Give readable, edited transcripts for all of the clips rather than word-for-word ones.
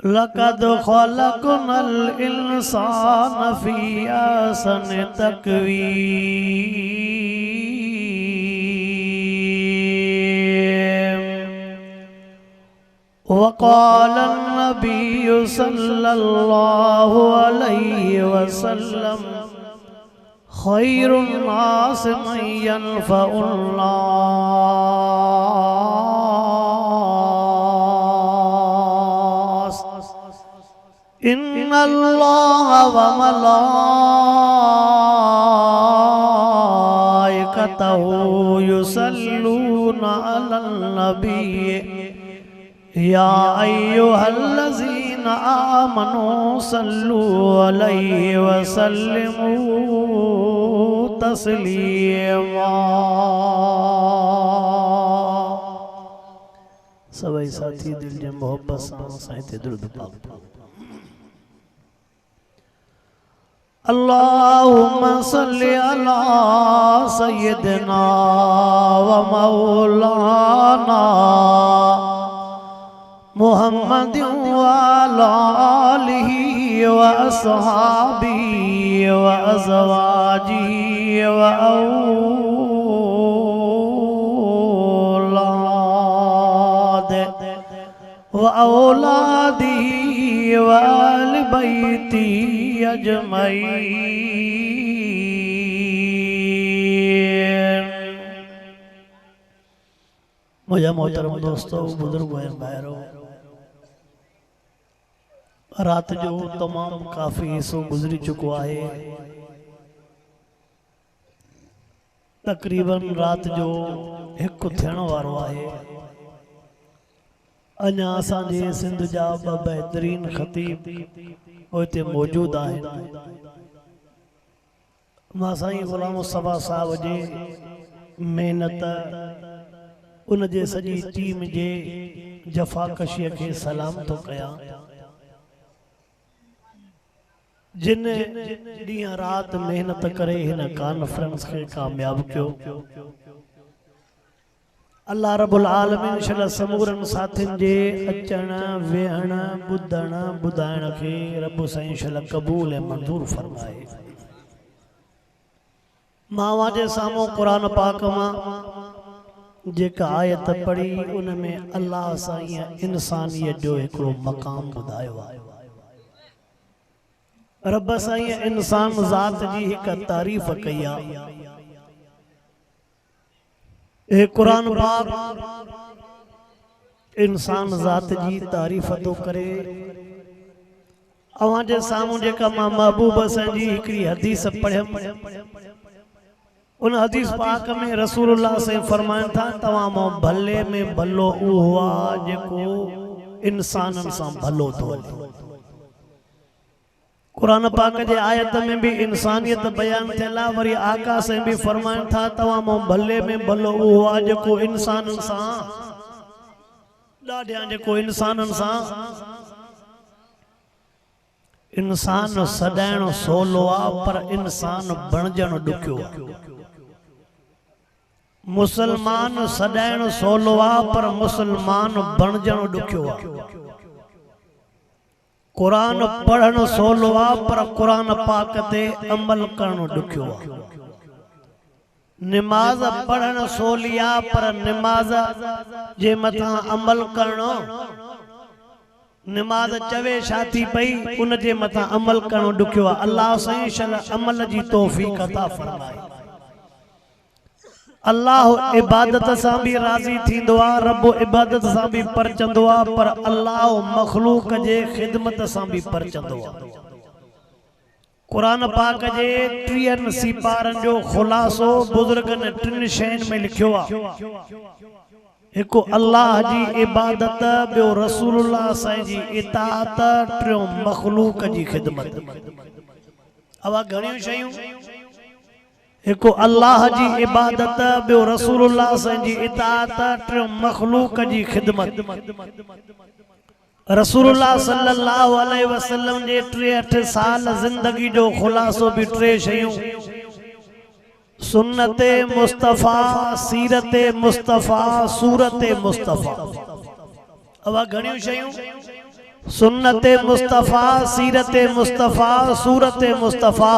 लक़द ख़लक़नल इंसान फ़ी अहसन तक़वीम वक़ालन नबिय्यु सल्लल्लाहु अलैहि वसल्लम खैरुन नास मन यनफ़उन्नास इन्नल्लाह व मलाइकतहु युसल्लूना अलन नबी या अय्युहल्लज़ीना आमनू सल्लू अलैहि वसल्लिमू तस्लीमा। सभी साथी दिल जे मोहब्बत सां ते दुरूद पाक अल्लाहुम्मा सल्लि अला सय्यिदिना व मौलाना मुहम्मदिन व अला आलिहि व अस्हाबिहि व अज़वाजिहि व औलादिहि व अहलि बैति अजमईन। मुझे मोहतरम दोस्तों, बुजुर्गों भाइयों, रात जो तमाम काफ़ी हिस्सो गुजरी चुको है। तकरीबन रात जो एक थियण वारो है। अञा असांजे सिंध जा ब बेहतरीन खतीब उते मौजूद आहिनि। मां साईं गुलाम मुस्तफ़ा साहब जे मेहनत उन जे सॼी टीम जे जफ़ाकशीअ खे सलाम थो कयां, जिन ॾींहं रात मेहनत करे हिन कॉन्फ्रेंस खे कामयाब कयो। अल्लाह रब्बुल आलमीन शल समूरन साथिन जे अचण वेहण ॿुधण ॿुधाइण खे रब साईं शल क़बूल ऐं मंज़ूर फरमाए। मां जे साम्हूं क़ुरान पाक मां जेका आयत पढ़ी उन में अल्लाह साईं इंसानियत जो हिकिड़ो मक़ाम ॿुधायो आहे। रब साईं इंसान ज़ात जी हिकु तारीफ़ कई आहे। ए कुरान पाक इंसान ज़ात जी तारीफ़ तो करे। अवां जे साम्हूं जेका मां महबूब साईं जी हिकिड़ी हदीस पढ़ियमि, उन हदीस पाक में रसूलुल्लाह साईं फरमाइनि था, तव्हां मां भले में भलो उहो आहे जेको इंसाननि सां भलो थो हले। कुरान पाक जे आयत में भी इंसानियत बयान थियल आहे। वरी आका साईं भी फरमाइनि था, तव्हां मां भले में भलो उहो आहे जेको इंसाननि सां ॾाढियां जेको इंसाननि सां इंसान सॾाइणु सवलो आहे पर इंसान बणजणु ॾुखियो आहे। मुसलमान सॾाइणु सवलो आहे पर मुसलमान बणजणु ॾुखियो आहे। कुरान पढ़णु सवलो आहे पर कुरान पाक ते अमल करणु ॾुखियो आहे। निमाज़ पढ़णु सवली आहे पर निमाज़ जे मथां अमल करणु, निमाज़ चवे छा थी पई उन जे मथां अमल करणु ॾुखियो आहे। अल्लाह साईं शल अमल जी तौफ़ीक़ अता फरमाए। अल्लाह इबादत सां भी राज़ी थींदो आहे, रब इबादत सां भी परचंदो आहे, पर अल्लाह मखलूक जे ख़िदमत सां भी परचंदो आहे। कुरान पाक जे 30 सिपारनि जो ख़ुलासो बुज़ुर्गनि 3 शयुनि में लिखियो आहे। हिकु अल्लाह जी इबादत, ॿियो रसूलुल्लाह साईं जी इताअत, टियों मखलूक जी ख़िदमत। अवा घणियूं शयूं, हिकु अल्लाह जी इबादत, ॿियो रसूलुल्लाह साईं जी इताअत, टियों मखलूक जी ख़िदमत। रसूलुल्लाह सल्लल्लाहु अलैहि वसल्लम जे 63 साल ज़िंदगी जो ख़ुलासो भी 3 शयूं। सुन्नत मुस्तफ़ा सीरत मुस्तफ़ा सूरत मुस्तफ़ा अवा घणियूं शयूं सुन्नत मुस्तफ़ा सीरत मुस्तफ़ा सूरत मुस्तफ़ा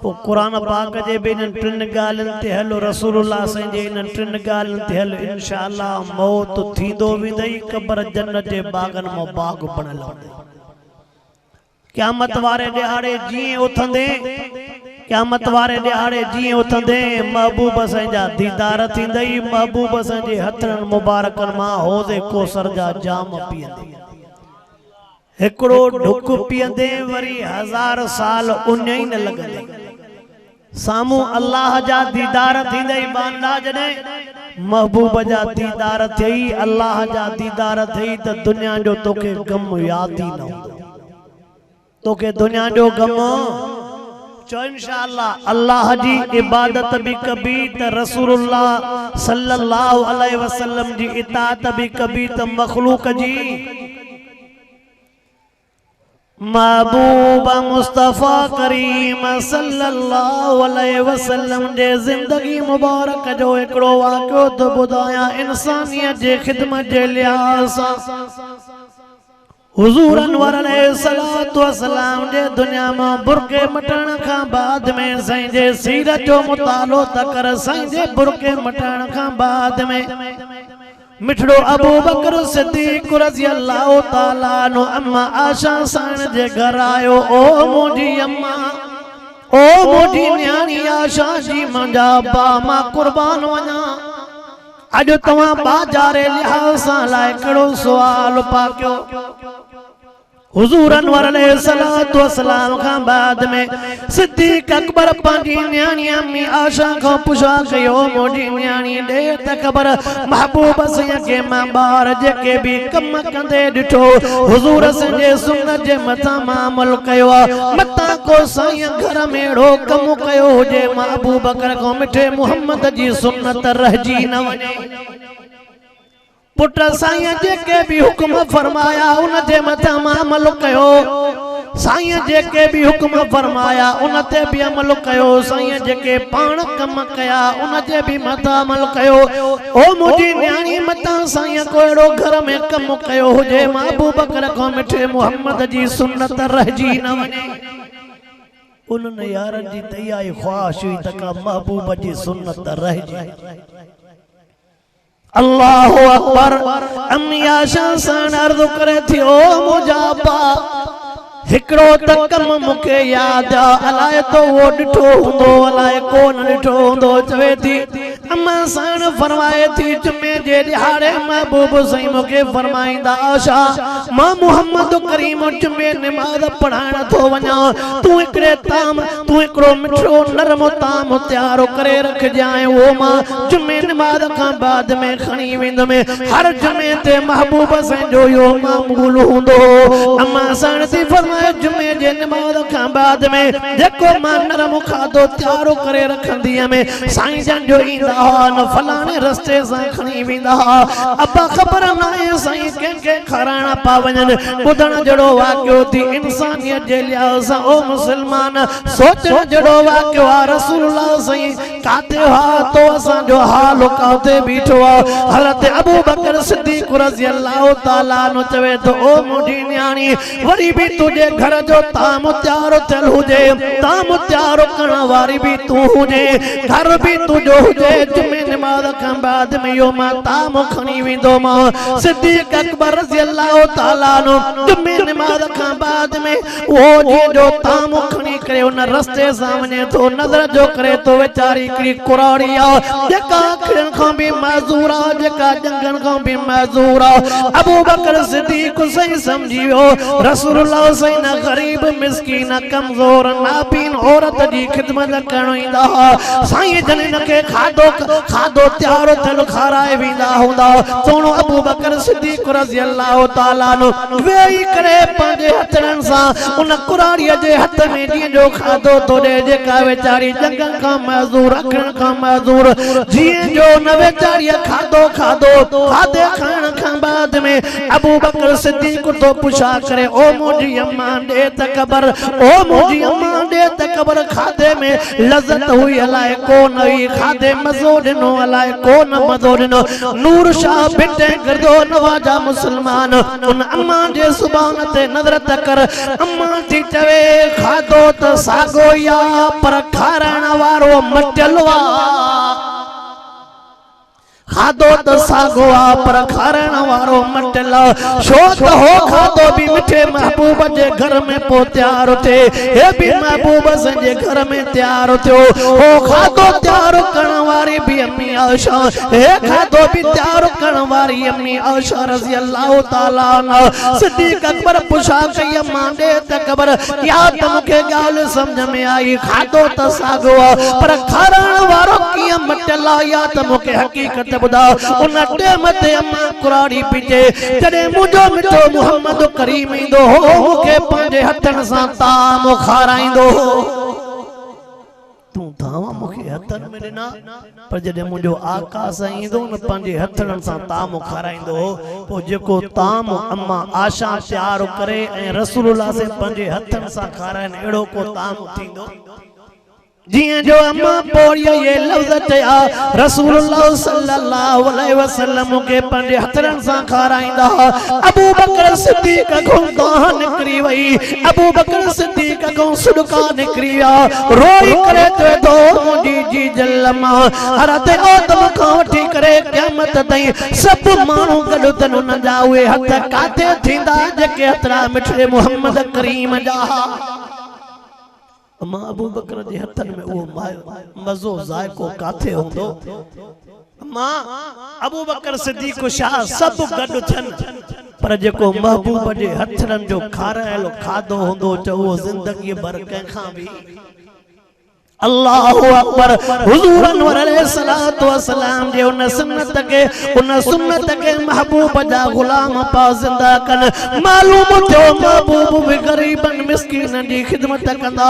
पो कुरान पाक जे बि इन्हनि टिनि ॻाल्हियुनि ते हलो रसूलुल्लाह साईं जे इन्हनि टिनि ॻाल्हियुनि ते हलो इंशाअल्लाह मौत थींदो वेंदई क़ब्र जन्नत जे बाग़नि मां बाग़ बणियल हूंदई क़यामत वारे ॾिहाड़े जीअं उथंदे क़यामत वारे ॾिहाड़े जीअं उथंदे महबूब साईं जा दीदार थींदई महबूब साईं जे हथनि मुबारकनि मां हौज़े कौसर जा जाम पीअंदे हिकिड़ो ढुक पीअंदे वरी 1000 साल उन ई न लॻंदे साम्हूं अल्लाह जा दीदार थींदई बांदा जॾहिं महबूब जा दीदार थियई अल्लाह जा दीदार थियई त दुनिया जो तोखे गम यादि ई न हूंदो तोखे दुनिया जो गम चो इंशाअल्लाह अल्लाह जी इबादत भी कबी त रसूलुल्लाह सल्लल्लाहु अलैहि वसल्लम जी इताअत भी कबी त मखलूक जी महबूब मुस्तफ़ा करीम सल्लल्लाहु अलैहि वसल्लम जे जिंदगी मुबारक जो हिकिड़ो वाक़ियो तो ॿुधायां इंसानियत जे ख़िदमत जे लिहाज़ सां हुज़ूर अनवर अलैहिस्सलातु वस्सलाम जे दुनिया मां बुरके मटण खां बाद में साईं जे सीरत जो मुतालो त कर साईं जे बुरके मटण खां बाद में मिठड़ो अबू बकर सिद्दीक़ रज़ियल्लाहु ताला अन्हु अम्मा आशा साईं जे घर आयो ओ मुंहिंजी अम्मा ओ मुंहिंजी न्याणी आशा जी मुंहिंजा बा मां कुर्बान वञा अॼु तव्हां बाजारे लिहाज़ सां लाइ कहिड़ो सुवाल पाकियो हुज़ूर अनवर अलैहिस्सलातु वस्सलाम खां बाद में सिद्दीक़ अकबर पंहिंजी न्याणी अम्मी आशा खां पुछा कयो मुंहिंजी न्याणी ॾे त ख़बर महबूब साईं खे मां ॿार जेके बि कम कंदे ॾिठो हुज़ूर जे सुन्नत जे मथां मां अमल कयो मतां को साईं घर में अहिड़ो कम कयो हुजे महबूब बकर खां मिठे मुहम्मद जी सुन्नत रहिजी न वञे पुट साईं जेके भी हुक्म फरमाया उन जे मथां मां अमल कयो साईं जेके भी हुक्म फरमाया उन ते भी अमल कयो साईं जेके पाण कम कया उन जे भी मथां अमल कयो ओ मुंहिंजी न्याणी मथां साईं को अहिड़ो घर में कम कयो हुजे महबूब बकर खां मिठे मुहम्मद जी सुन्नत रहिजी न वञे उन्हनि यारनि जी त इहा ई ख़्वाहिश हुई त का महबूब जी सुन्नत रहिजी अल्लाहु अकबर अम्मी आशा सां अर्ज़ करे थी ओ मुंहिंजा बा हिकिड़ो त कम मूंखे यादि आहे अलाए तो उहो ॾिठो हूंदो अलाए कोन ॾिठो हूंदो चवे थी अम्मा साण फरमाए थी जुमे जे ॾिहाड़े महबूब साईं मूंखे फरमाईंदा आशा मां मुहम्मद करीम जुमे नमाज़ पढ़ाइण थो वञा तूं हिकिड़े ताम तूं हिकिड़ो मिठो नरम ताम तयारु करे रखजांइ उहो मां जुमे नमाज़ खां बाद में खणी वेंदुमि हर जुमे ते महबूब साईं जो इहो मामूल हूंदो अम्मा साण थी फरमाए जुमे जे नमाज़ खां बाद में जेको मां नरम खाधो तयारु करे रखंदी हुअमि साईं जन जो ईंदा न फलाणे रस्ते सां खणी वेंदा अब्बा ख़बर न आहे साईं कंहिंखे खाराइणा पा वञनि ॿुधण जहिड़ो वाक़ियो थी इंसानियत जे लिहाज़ सां ओ मुस्लमान सोचण जहिड़ो वाक़ियो आहे रसूलुल्लाह साईं काथे हुआ तो असांजो हाल काथे बीठो आहे हज़रत अबू बकर सिद्दीक़ रज़ियल्लाहु ताला अन्हु चवे थो ओ मुंहिंजी न्याणी वरी बि तुंहिंजे घर जो ताम तयारु थियल हुजे ताम तयारु करण वारी बि तूं हुजे घर बि तुंहिंजो हुजे जुमे नमाज़ खां बाद में यो मां ताम खणी वेंदो मां सिद्दीक़ अकबर रज़ियल्लाहु ताला अन्हु जुमे नमाज़ खां बाद में वो जो ताम खणी करे उन रस्ते सां वञे थो नज़र जो करे तो वेचारी हिकिड़ी कुराड़ी आहे जेका अखियुनि खां बि माज़ूर आहे जेका जंगनि खां बि माज़ूर आहे अबू बकर सिद्दीक़ साईं सम्झी वियो रसूलुल्लाह साईं न ग़रीब मिस्कीन कमज़ोर नाबीन औरत जी ख़िदमत करण ईंदा साईं जन इनखे खाधो तयारु थियल खाराए वेंदा हूंदा सोनो अबू बकर सिद्दीक़ रज़ियल्लाहु ताला अन्हु वेही करे पंहिंजे हथनि सां उन कुराड़ीअ जे हथ में जीअं जो खाधो थो ॾे जेका वेचारी जंगल खां मज़दूर अखियुनि खां मज़दूर जीअं जो न वेचारीअ खाधो खाधे खाइण खां बाद बाद में अबू बकर सिद्दीक तो पुछा करे ओ मुझी अम्मा दे त क़बर ओ मुझी अम्मा दे त क़बर खादे में लज़्ज़त हुई अलाए कोन हुई खादे मज़ो ॾिनो अलाए कोन मज़ो ॾिनो नूर शाह बिटे गर्दो नवाजा मुसलमान उन अम्मा जे ज़ुबान ते नज़र त कर अम्मा थी चवे खादो त सागो या पर खाराइण वारो मटियल वा खादो त सागो आ पर खाराइण वारो मटियल छो त हो खादो भी मिठे महबूब जे घर में पो तैयार थे हे भी महबूब जे घर में तैयार थियो हो खादो तैयार करण वारी भी अम्मी आयशा हे खादो भी तैयार करण वारी अम्मी आयशा रज़ी अल्लाह ताला अन्हा सिद्दीक अकबर पुछा कई अम्मा दे त क़बर या त मूंखे ॻाल्हि समझ में आई खादो त सागो आ पर खाराइण वारो कीअं मटियल आ या त मूंखे हक़ीक़त उन टेम ते अम्मा कुराड़ी पीजे जॾहिं मुंहिंजो मिठो मुहम्मद करीम ईंदो हो मूंखे पंहिंजे हथनि सां ताम खाराईंदो हो तूं ताम मूंखे हथनि में ॾिना पर जॾहिं मुंहिंजो आका साईं ईंदो न पंहिंजे हथनि सां ताम खाराईंदो हो पोइ जेको ताम अम्मा आशा तयारु करे ऐं रसूलुल्लाह से पंहिंजे हथनि सां खाराइनि अहिड़ो को ताम थींदो जिए जो अम्मा पोड़िया ये लफ्ज़ चया रसूलुल्लाह सल्लल्लाहु अलैहि वसल्लम के पंजे हथरन सा खाराइंदा अबू बकर सिद्दीक को दाह निकरी वई अबू बकर सिद्दीक को सदका निकरिया रोई करे तो मुंडी जी जलमा हरते आदम का वठी करे क़यामत ताईं सब मानू गडो तन न जावे हथ काथे थींदा जेके हथरा मिठे मोहम्मद करीम जा अम्मा अबू बकर जे हथन में वो मज़ो जायको काथे होंदो अम्मा अबू बकर सिद्दीक शाह सब गड थन पर जेको महबूब जे हथन जो खारायलो खादो होंदो त वो जिंदगी भर कंखा भी अल्लाहु अकबर हुजूर अनवर अलैहिस्सलातु वस्सलाम जे उन सुन्नत के महबूब जा गुलाम पा जिंदा कन मालूम थियो महबूब भी गरीबन मिस्किन जी खिदमत कंदा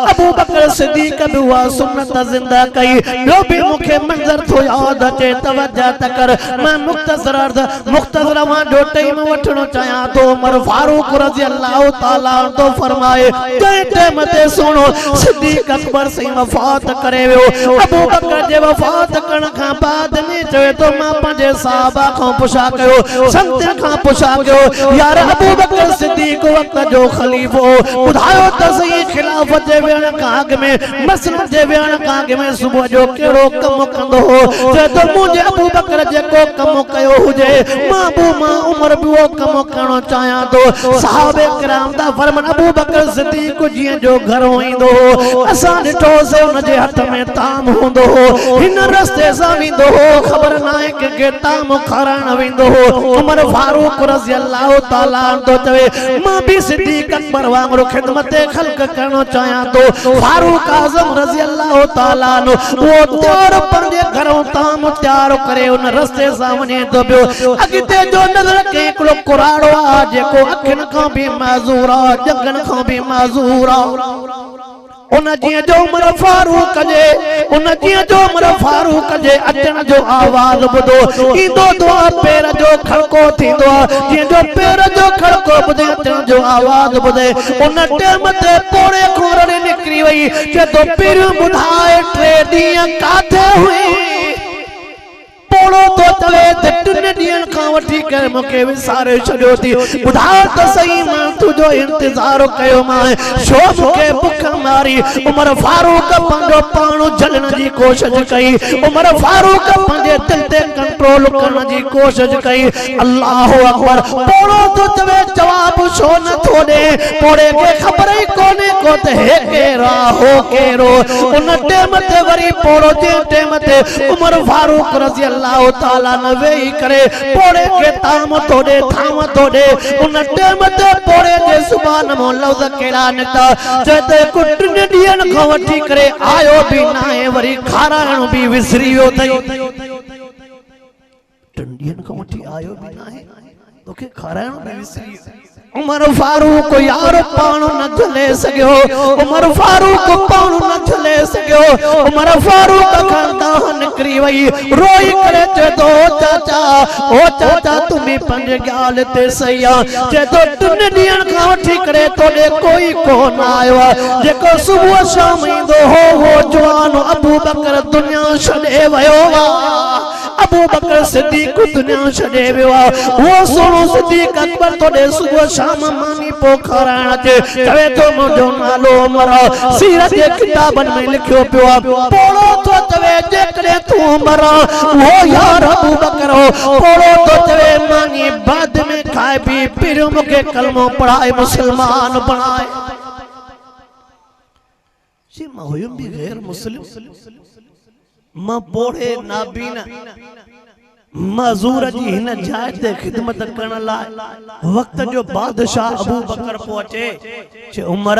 अबू बकर सिद्दीक भी वा सुन्नत जिंदा कई जो भी मुखे मंजर थो याद अचे तवज्जो त कर मैं मुख्तसर वा जो टाइम वठणो चाया तो उमर फारूक रज़ी अल्लाह ताला तो फरमाए जै टाइम ते सुनो सिद्दीक अकबर से वफात करे वियो अबू बकर जे वफात करण खां बाद में चवे तो मां पंहिंजे सहाबा खां पुछा कयो संतन खां पुछा कयो यार अबू बकर सिद्दीक वक्त जो खलीफो ॿुधायो त सही खिलाफत जे वेण खां अॻु में मसनद जे वेण खां अॻु में सुबुह जो कहिड़ो कम कंदो हो चवे तो मुंहिंजे अबू बकर जेको कम कयो हुजे मां उमर भी वो कम करणो चाहियां तो सहाबे किराम दा फरमान अबू बकर सिद्दीक जीअं जो घर ईंदो हो असां ॾिठो से उनजे हथ में ताम होंदो हो हिन रस्ते सां वेंदो हो खबर ना है के ताम खाराइण वेंदो हो उमर फारूक रज़ी अल्लाह ताला तो चवे मां भी सिद्दीक अकबर वांगुरु खिदमत खल्क करणो चाहियां तो फारूक आजम रज़ी अल्लाह ताला नो वो तैयार पंहिंजे घरों ताम तैयार करे उन रस्ते सां वञे तो पियो अॻिते जो नज़र के हिकिड़ो कुराड़ो आ जेको अखियुनि खां भी माज़ूर आ जंगनि खां भी माज़ूर आ उन जिया जो उमर फारूक जे अचण जो आवाज बुधो ईंदो तो पैर जो खड़को थींदो जिया जो पैर जो खड़को बुधे अचण जो आवाज बुधे उन टाइम ते पोड़े खोरड़े निकरी वई के तो पीर बुधाए 3 ॾींहं काथे हुई पोड़ो तो चवे ते 3 ॾींहंनि खां वठी करे मूंखे विसारे छॾियो थी ॿुधायो त सही मां तुंहिंजो इंतज़ार कयो मां छो मूंखे बुख मारी उमर फारूक पंहिंजो पाण झलण जी कोशिश कई उमर फारूक पंहिंजे दिल ते कंट्रोल करण जी कोशिश कई अल्लाह अकबर पोड़ो तो चवे जवाब छो न थो ॾे पोड़े खे ख़बर ई कोन्हे को त हे केरा हो केरो उन टाइम ते वरी पोड़ो जे टाइम ते उमर फारूक रज़ी अल्लाह ताला न वेही करे पोड़े के ताम तोड़े थाम तोड़े उन टाइम ते पोड़े जे सुभान मो लफ्ज़ केड़ा निकता चते को 3 ॾींहंनि खां वठी करे आयो भी ना है वरी खाराइण भी विसरी वियो थई 3 ॾींहंनि खां वठी आयो भी ना है तोखे खाराइण भी विसरी उमर फारूक यार पाण न झले सघियो उमर फारूक पाण न झले सघियो उमर फारूक खानदान निकिरी वई रोई करे चए थो चाचा ओ चाचा तुम्हें पंज ॻाल्हि ते सही आहे चए थो 3 ॾींहंनि खां वठी करे तोॾे कोई कोन आयो आहे जेको सुबुह शाम ईंदो हो जवान अबू बकर दुनिया छॾे वियो आहे अबू बकर सिद्दीक़ दुनिया छॾे वियो आहे वो सोनो सिद्दीक़ अकबर तोॾे सुबुह शाम मानी पो खाराइण अचे चवे थो मुंहिंजो नालो उमर सीरत जे किताबनि में लिखियो पियो आहे पोड़ो थो चवे जेकॾहिं तूं उमर वो यार अबू बकर हो पोड़ो थो चवे मानी बाद में खाए पी फिर मूंखे कलमो पढ़ाए मुसलमान बणाए जी मां हुयुमि बि गैर मुस्लिम मां पोड़े नाबीना मजूर जी हिन जाइ ते खिदमत करण लाइ वक्त जो बादशाह अबू बकर पो अचे चे उमर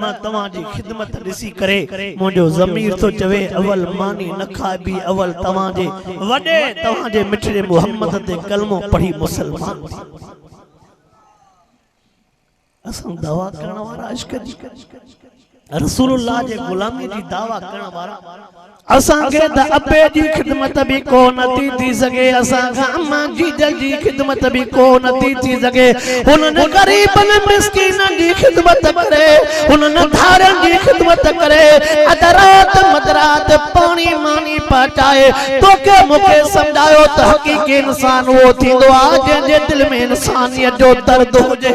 मां तव्हां जी खिदमत ॾिसी करे मुंहिंजो ज़मीर थो चवे अवल मानी न खाइबी अवल तव्हां जे वॾे तव्हां जे मिठड़े मुहम्मद ते कलमो पढ़ी मुसलमान असां दावा करण वारा इश्क जी रसूलुल्लाह जे गुलामी जी दावा करण वारा असां के त अबे जी खिदमत भी को नथी थी सके असां का अम्मा जी जी खिदमत भी को नथी थी सके उन गरीबन मिस्किनन जी खिदमत करे उन धारन जी खिदमत करे अदरात मदरात पानी मानी पहुंचाए तो के मुके समझायो त हकीकी इंसान वो थींदो आ जे दिल में इंसानियत जो दर्द होजे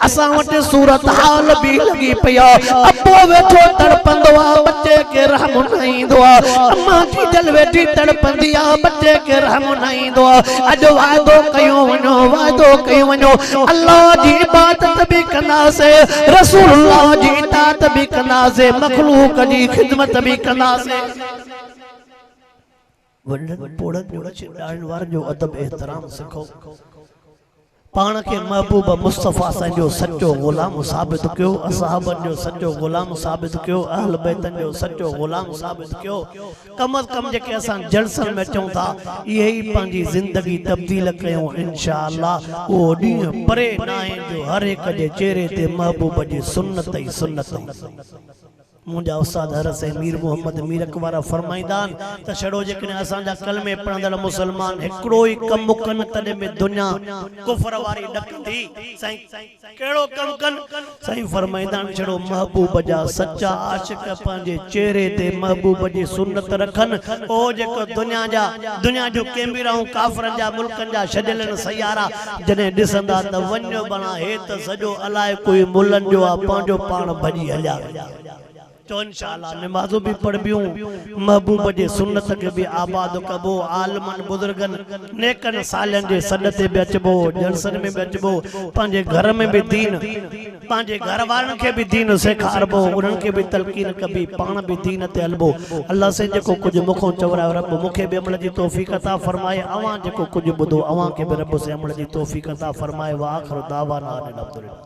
असां वट सूरत हाल भी लगी पिया अबो वेठो तड़पंदो आ बच्चे के रहम न ईंदो आ अम्मा जी दिल वेठी तड़पंदी आ बच्चे के रहम न ईंदो आ अॼु वादो कयो वञो अल्लाह जी इबादत भी कंदासे रसूलुल्लाह जी इताअत भी कंदासे मखलूक जी खिदमत भी कंदासे वॾनि पोड़नि जो ॾाढनि वारनि जो अदब एहतराम सिखो पाण के महबूब मुस्तफा संजो सच्चो गुलाम साबित कयो असहाबन जो सच्चो गुलाम साबित कयो अहल बैतन जो सच्चो गुलाम साबित कयो कम अज कम जेके असां जलसन में चऊं था इहे ही पंहिंजी ज़िंदगी तब्दील कयूं इंशाअल्लाह वो ॾींहुं परे न आहे जो हर हिक जे चेहरे ते महबूब जी सुन्नत ई सुन्नत मुंहिंजा उस्ताद हरस मीर मोहम्मद मीर अकबर फरमाईंदान त छड़ो जेकॾहिं असांजा कलमे पढ़ंदड़ मुसलमान हिकिड़ो ई कमु कनि तॾहिं में दुनिया कुफर वारी ॾकंदी साईं कहिड़ो कमु कनि साईं फरमाईंदान छड़ो महबूब जा सच्चा आशिक पंहिंजे चेहरे ते महबूब जी सुन्नत रखनि ओ जेको दुनिया जो कैमराऊं काफ़रनि जा मुल्कनि जा छॾियल सयारा जॾहिं ॾिसंदा त वञो बणा हे त सॼो अलाए कोई मुल्हनि जो आहे पंहिंजो पाण भॼी हलिया तो इंशाअल्लाह नमाज़ो भी पढ़बियूं महबूब जे सुन्नत के भी आबाद कबो आलमन बुजुर्गन नेकन सालन जे सद ते भी अचबो जलसन में भी अचबो पांजे घर में भी दीन पांजे घर वारन के भी दीन सेखारबो उनन के भी तलकीन कबी पाण भी दीन ते हलबो अल्लाह से जेको कुछ मुखो चवरा रब मुखे भी अमल जी तौफीक अता फरमाए अवां जेको कुछ बुधो अवां के भी रब से अमल जी तौफीक अता फरमाए वा आखिर दावाना अल्हम्दुलिल्लाह।